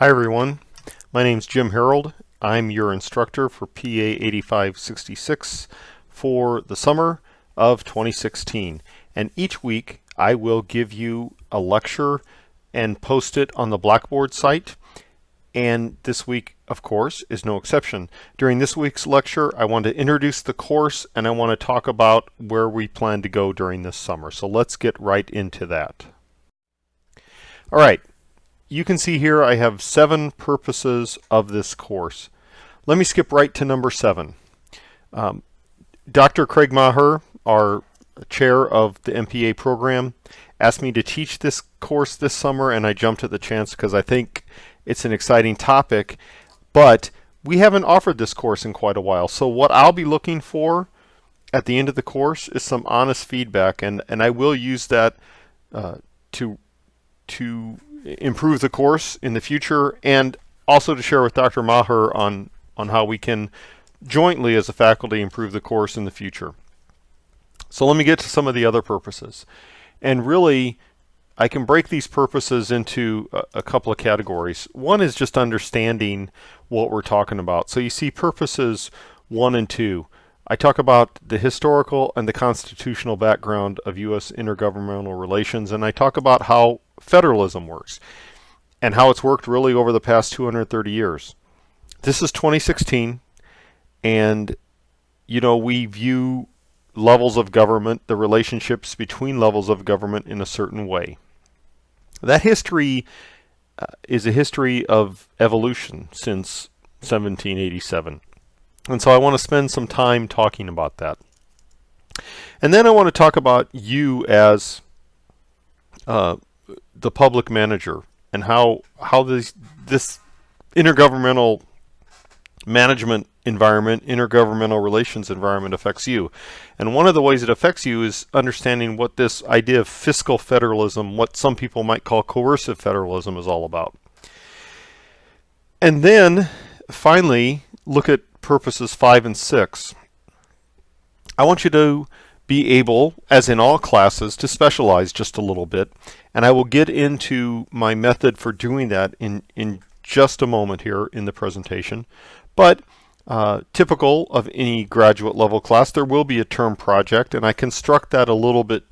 Hi everyone, my name's Jim Harrold. I'm your instructor for PA 8566 for the summer of 2016. And each week I will give you a lecture and post it on the Blackboard site. And this week, of course, is no exception. During this week's lecture, I want to introduce the course and I want to talk about where we plan to go during this summer. So let's get right into that. All right. You can see here I have 7 purposes of this course. Let me skip right to number 7. Dr. Craig Maher, our chair of the MPA program, asked me to teach this course this summer, and I jumped at the chance because I think it's an exciting topic, but we haven't offered this course in quite a while. So what I'll be looking for at the end of the course is some honest feedback, and I will use that to improve the course in the future, and also to share with Dr. Maher on how we can jointly as a faculty improve the course in the future. So let me get to some of the other purposes. And really, I can break these purposes into a couple of categories. One is just understanding what we're talking about. So you see purposes 1 and 2. I talk about the historical and the constitutional background of U.S. intergovernmental relations, and I talk about how federalism works and how it's worked really over the past 230 years. This is 2016, and we view levels of government, the relationships between levels of government, in a certain way. That history is a history of evolution since 1787. And so I want to spend some time talking about that. And then I want to talk about you as the public manager and how this intergovernmental management environment, intergovernmental relations environment affects you. And one of the ways it affects you is understanding what this idea of fiscal federalism, what some people might call coercive federalism, is all about. And then finally, look at purposes 5 and 6. I want you to be able, as in all classes, to specialize just a little bit, and I will get into my method for doing that in just a moment here in the presentation. But typical of any graduate level class, there will be a term project, and I construct that a little bit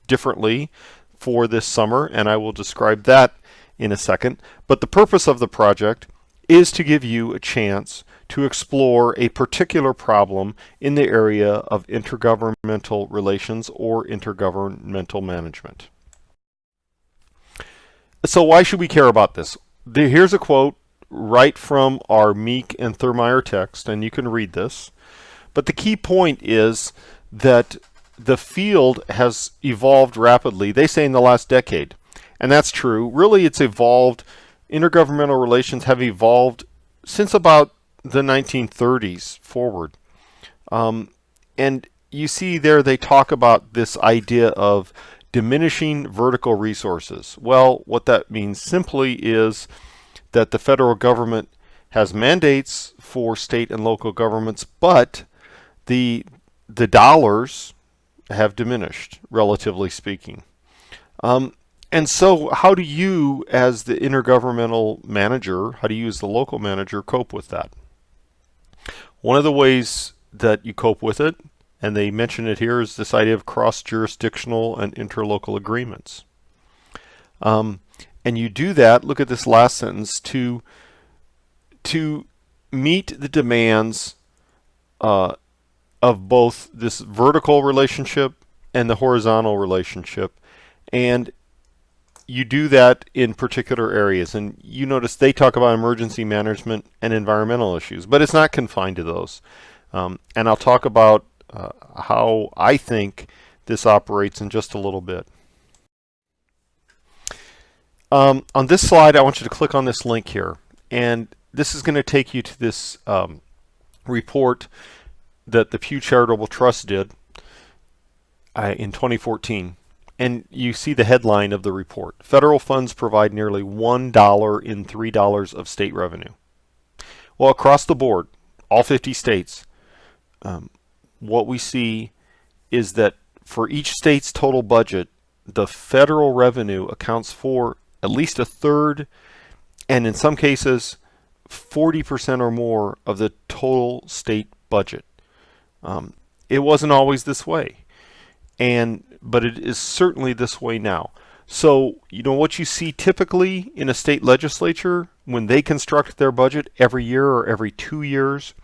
differently for this summer, and I will describe that in a second. But the purpose of the project is to give you a chance to explore a particular problem in the area of intergovernmental relations or intergovernmental management. So why should we care about this? Here's a quote right from our Meek and Thurmeyer text, and you can read this. But the key point is that the field has evolved rapidly, they say in the last decade. And that's true. Really, it's evolved. Intergovernmental relations have evolved since about the 1930s forward. And you see there they talk about this idea of diminishing vertical resources. Well, what that means simply is that the federal government has mandates for state and local governments, but the dollars have diminished, relatively speaking. And so how do you, as the intergovernmental manager, how do you as the local manager cope with that? One of the ways that you cope with it, and they mention it here, is this idea of cross-jurisdictional and interlocal agreements. And you do that, look at this last sentence, to meet the demands of both this vertical relationship and the horizontal relationship. And you do that in particular areas. And you notice they talk about emergency management and environmental issues, but it's not confined to those. And I'll talk about how I think this operates in just a little bit. On this slide, I want you to click on this link here. And this is going to take you to this report that the Pew Charitable Trust did in 2014. And you see the headline of the report. Federal funds provide nearly $1 in $3 of state revenue. Well, across the board, all 50 states, what we see is that for each state's total budget, the federal revenue accounts for at least a third and in some cases 40% or more of the total state budget. It wasn't always this way, but it is certainly this way now. So, what you see typically in a state legislature when they construct their budget every year or every 2 years,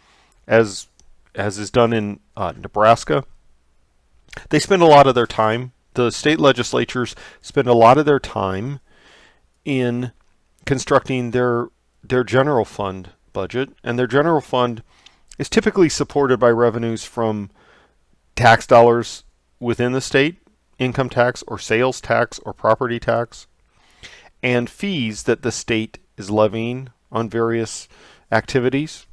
as is done in Nebraska, they spend a lot of their time. The state legislatures spend a lot of their time in constructing their general fund budget, and their general fund is typically supported by revenues from tax dollars within the state, income tax or sales tax or property tax, and fees that the state is levying on various activities.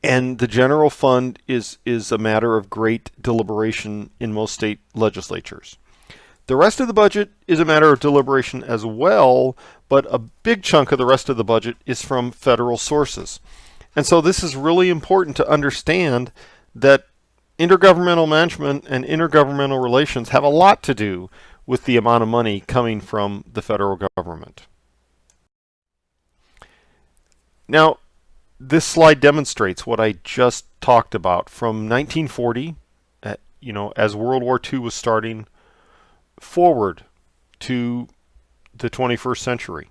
And the general fund is a matter of great deliberation in most state legislatures. The rest of the budget is a matter of deliberation as well, but a big chunk of the rest of the budget is from federal sources. And so this is really important to understand that intergovernmental management and intergovernmental relations have a lot to do with the amount of money coming from the federal government. Now, this slide demonstrates what I just talked about from 1940, as World War II was starting, forward to the 21st century.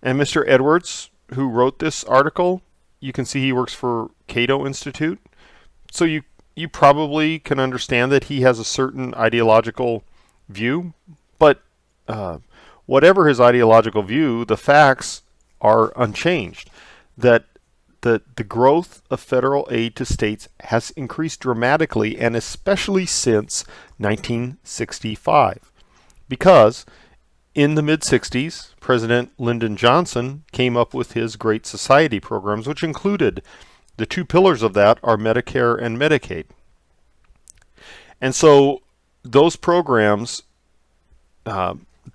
And Mr. Edwards, who wrote this article, you can see he works for Cato Institute. So you probably can understand that he has a certain ideological view, but whatever his ideological view, the facts are unchanged. That the growth of federal aid to states has increased dramatically, and especially since 1965. Because in the mid-60s, President Lyndon Johnson came up with his Great Society programs, which included the two pillars of that are Medicare and Medicaid. And so those programs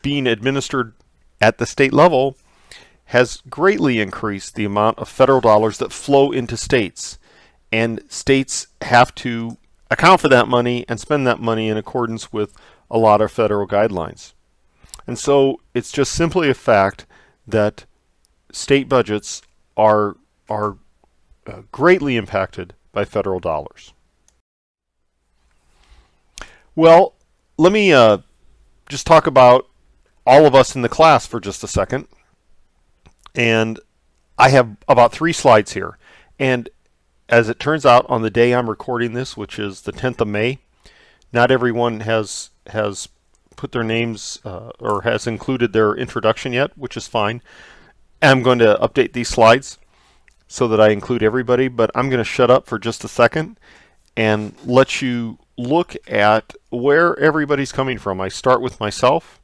being administered at the state level has greatly increased the amount of federal dollars that flow into states. And states have to account for that money and spend that money in accordance with a lot of federal guidelines. And so it's just simply a fact that state budgets are greatly impacted by federal dollars. Well, let me just talk about all of us in the class for just a second. And I have about 3 slides here. And as it turns out, on the day I'm recording this, which is the 10th of May, not everyone has put their names or has included their introduction yet, which is fine. I'm going to update these slides so that I include everybody, but I'm going to shut up for just a second and let you look at where everybody's coming from. I start with myself,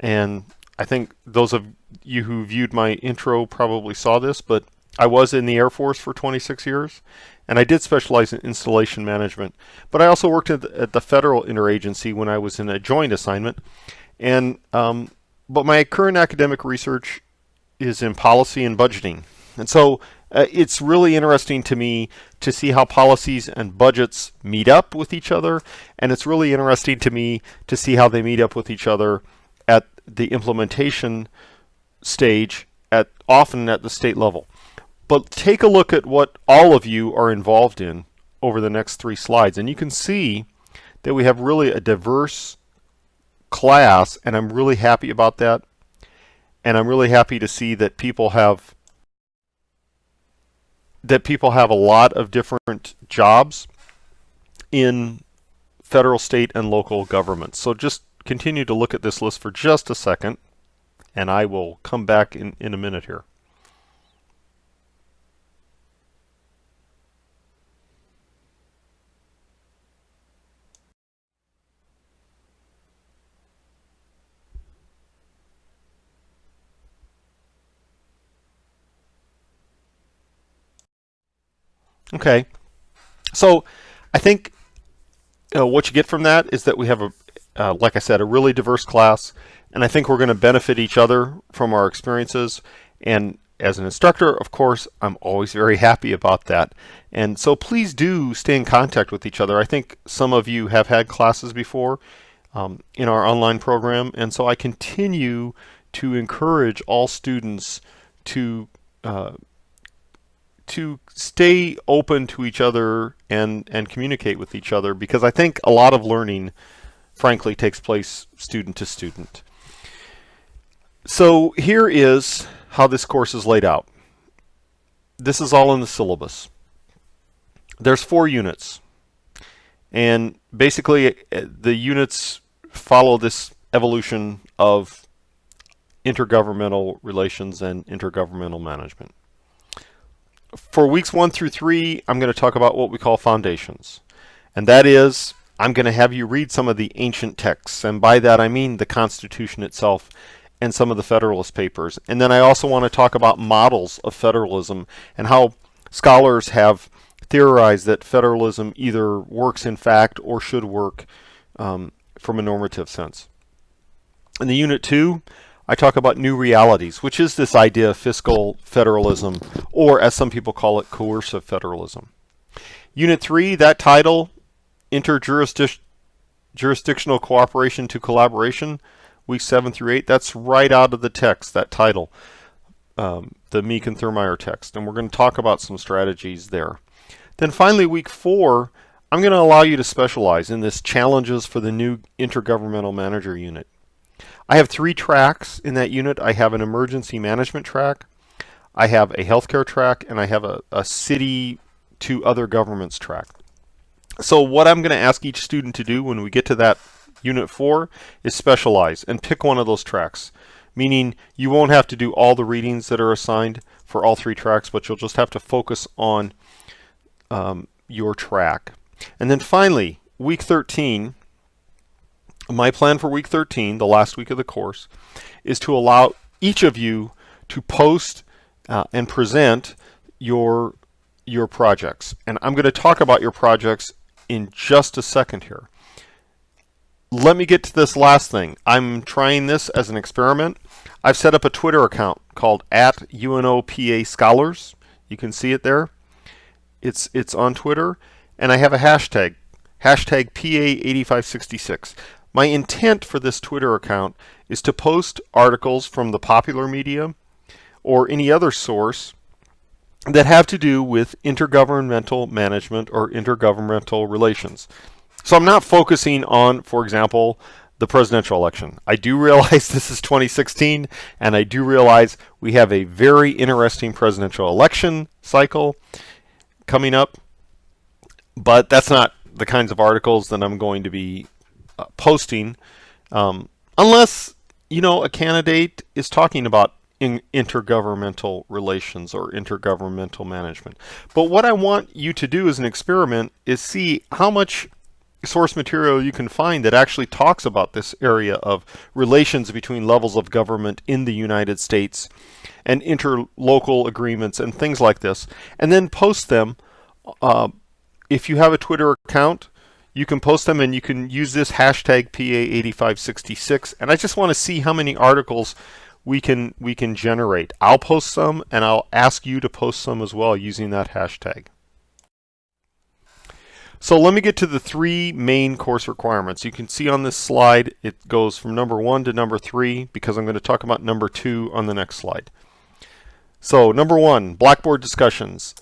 and I think those of you who viewed my intro probably saw this, but I was in the Air Force for 26 years, and I did specialize in installation management. But I also worked at the Federal Interagency when I was in a joint assignment. And but my current academic research is in policy and budgeting. And so it's really interesting to me to see how policies and budgets meet up with each other, and it's really interesting to me to see how they meet up with each other at the implementation stage, often at the state level. But take a look at what all of you are involved in over the next 3 slides, and you can see that we have really a diverse class, and I'm really happy about that. And I'm really happy to see that people have a lot of different jobs in federal, state, and local governments. So just continue to look at this list for just a second, and I will come back in a minute here. Okay, so I think what you get from that is that we have like I said, a really diverse class, and I think we're going to benefit each other from our experiences. And as an instructor, of course, I'm always very happy about that. And so please do stay in contact with each other. I think some of you have had classes before in our online program, and so I continue to encourage all students to stay open to each other and communicate with each other, because I think a lot of learning, frankly, takes place student to student. So here is how this course is laid out. This is all in the syllabus. There's 4 units, and basically the units follow this evolution of intergovernmental relations and intergovernmental management. For weeks 1 through 3, I'm going to talk about what we call foundations. And that is, I'm going to have you read some of the ancient texts. And by that I mean the Constitution itself and some of the Federalist Papers. And then I also want to talk about models of federalism and how scholars have theorized that federalism either works in fact or should work from a normative sense. In the Unit 2, I talk about new realities, which is this idea of fiscal federalism, or as some people call it, coercive federalism. Unit 3, that title, Interjurisdictional Cooperation to Collaboration, weeks 7 through 8, that's right out of the text, that title, the Meek and Thurmeyer text, and we're going to talk about some strategies there. Then finally, week 4, I'm going to allow you to specialize in this challenges for the new Intergovernmental Manager unit. I have 3 tracks in that unit. I have an emergency management track, I have a healthcare track, and I have a city to other governments track. So what I'm going to ask each student to do when we get to that unit 4 is specialize and pick one of those tracks, meaning you won't have to do all the readings that are assigned for all 3 tracks, but you'll just have to focus on your track. And then finally, week 13, my plan for week 13, the last week of the course, is to allow each of you to post and present your projects. And I'm going to talk about your projects in just a second here. Let me get to this last thing. I'm trying this as an experiment. I've set up a Twitter account called @UNOPA_Scholars. You can see it there. It's on Twitter, and I have a hashtag PA8566. My intent for this Twitter account is to post articles from the popular media or any other source that have to do with intergovernmental management or intergovernmental relations. So I'm not focusing on, for example, the presidential election. I do realize this is 2016, and I do realize we have a very interesting presidential election cycle coming up, but that's not the kinds of articles that I'm going to be posting unless a candidate is talking about intergovernmental relations or intergovernmental management. But what I want you to do as an experiment is see how much source material you can find that actually talks about this area of relations between levels of government in the United States and interlocal agreements and things like this, and then post them. If you have a Twitter account, you can post them, and you can use this hashtag PA8566, and I just want to see how many articles we can generate. I'll post some, and I'll ask you to post some as well using that hashtag. So let me get to the 3 main course requirements. You can see on this slide it goes from number 1 to number 3, because I'm going to talk about number 2 on the next slide. So number 1, Blackboard discussions.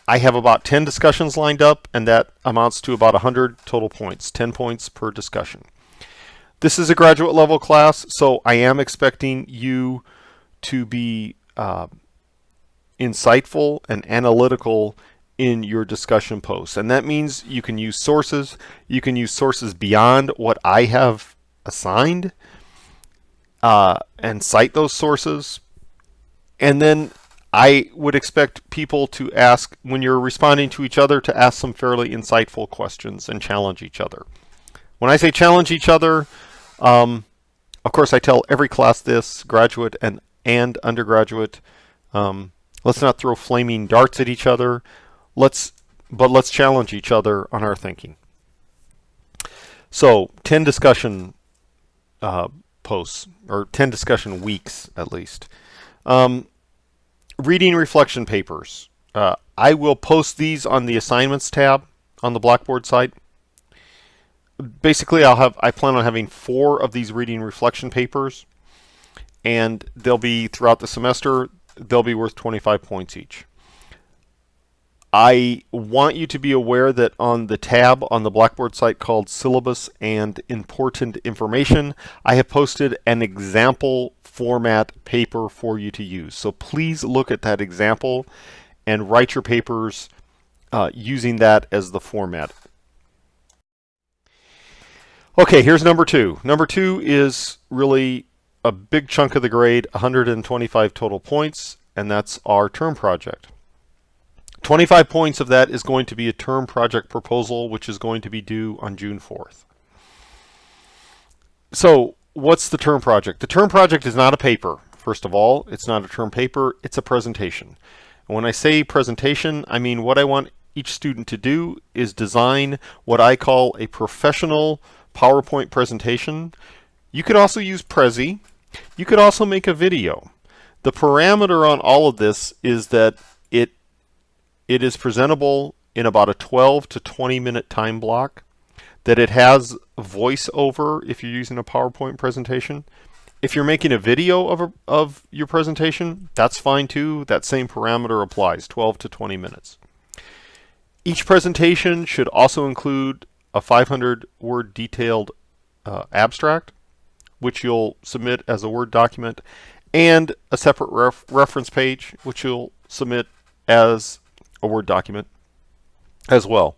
I have about 10 discussions lined up, and that amounts to about 100 total points, 10 points per discussion. This is a graduate level class, so I am expecting you to be insightful and analytical in your discussion posts. And that means you can use sources. You can use sources beyond what I have assigned and cite those sources. And then I would expect people to ask, when you're responding to each other, to ask some fairly insightful questions and challenge each other. When I say challenge each other, of course I tell every class this, graduate and undergraduate, let's not throw flaming darts at each other, but let's challenge each other on our thinking. So 10 discussion posts, or 10 discussion weeks at least. Reading reflection papers. I will post these on the assignments tab on the Blackboard site. Basically, I plan on having 4 of these reading reflection papers, and they'll be throughout the semester. They'll be worth 25 points each. I want you to be aware that on the tab on the Blackboard site called Syllabus and Important Information, I have posted an example format paper for you to use. So please look at that example and write your papers using that as the format. Okay, here's number 2. Number 2 is really a big chunk of the grade, 125 total points, and that's our term project. 25 points of that is going to be a term project proposal, which is going to be due on June 4th. So what's the term project? The term project is not a paper. First of all, it's not a term paper, it's a presentation. And when I say presentation, I mean what I want each student to do is design what I call a professional PowerPoint presentation. You could also use Prezi. You could also make a video. The parameter on all of this is that it is presentable in about a 12 to 20 minute time block, that it has voiceover if you're using a PowerPoint presentation. If you're making a video of your presentation, that's fine too. That same parameter applies, 12 to 20 minutes. Each presentation should also include a 500-word detailed abstract, which you'll submit as a Word document, and a separate reference page, which you'll submit as a Word document as well.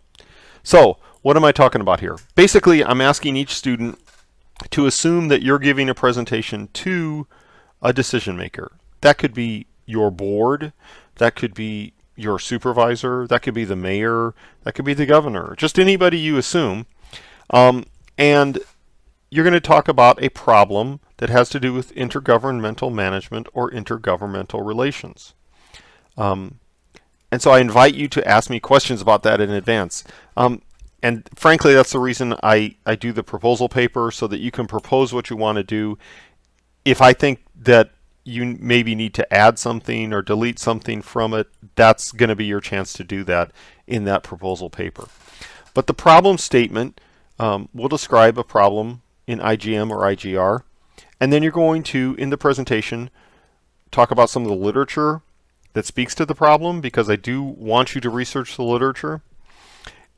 So what am I talking about here? Basically, I'm asking each student to assume that you're giving a presentation to a decision maker. That could be your board, that could be your supervisor, that could be the mayor, that could be the governor, just anybody you assume. And you're going to talk about a problem that has to do with intergovernmental management or intergovernmental relations. And so I invite you to ask me questions about that in advance. And frankly, that's the reason I do the proposal paper, so that you can propose what you want to do. If I think that you maybe need to add something or delete something from it, that's going to be your chance to do that in that proposal paper. But the problem statement will describe a problem in IGM or IGR. And then you're going to, in the presentation, talk about some of the literature that speaks to the problem, because I do want you to research the literature.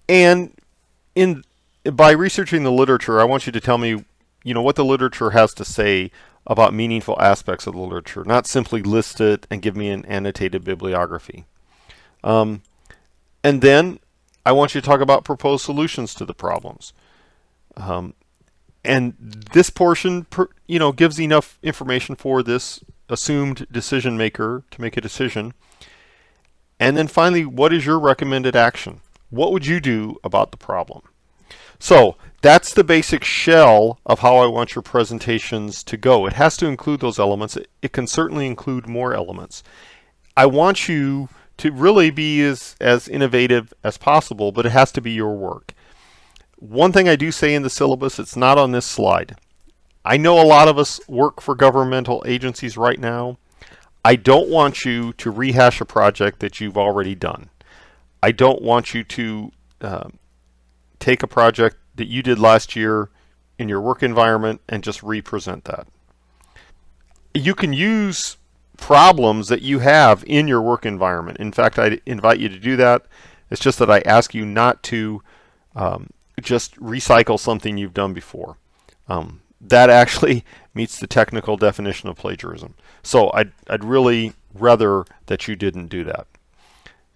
And by researching the literature, I want you to tell me, what the literature has to say about meaningful aspects of the literature, not simply list it and give me an annotated bibliography. And then I want you to talk about proposed solutions to the problems. And this portion, gives enough information for this assumed decision maker to make a decision. And then finally, what is your recommended action? What would you do about the problem? So that's the basic shell of how I want your presentations to go. It has to include those elements. It can certainly include more elements. I want you to really be as innovative as possible, but it has to be your work. One thing I do say in the syllabus, it's not on this slide. I know a lot of us work for governmental agencies right now. I don't want you to rehash a project that you've already done. I don't want you to take a project that you did last year in your work environment and just represent that. You can use problems that you have in your work environment. In fact, I invite you to do that. It's just that I ask you not to just recycle something you've done before. That actually meets the technical definition of plagiarism. So I'd really rather that you didn't do that.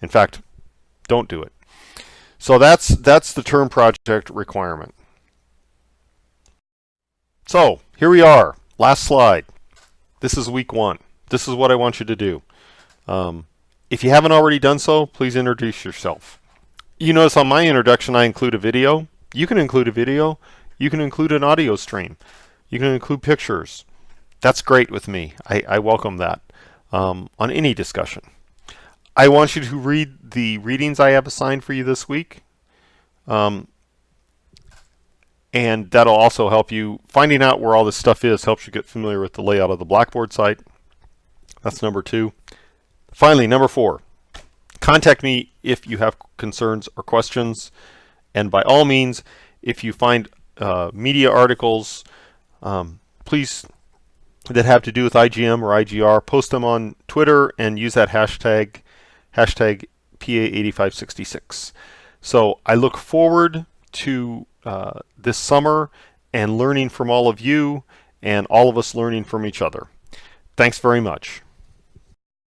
In fact, don't do it. So that's the term project requirement. So here we are, last slide. This is week 1. This is what I want you to do. If you haven't already done so, please introduce yourself. You notice on my introduction I include a video. You can include a video. You can include an audio stream. You can include pictures. That's great with me. I welcome that on any discussion. I want you to read the readings I have assigned for you this week. And that'll also help you. Finding out where all this stuff is helps you get familiar with the layout of the Blackboard site. That's number 2. Finally, number 4. Contact me if you have concerns or questions. And by all means, if you find media articles, please that have to do with IGM or IGR, post them on Twitter and use that hashtag PA8566. So I look forward to this summer and learning from all of you and all of us learning from each other. Thanks very much.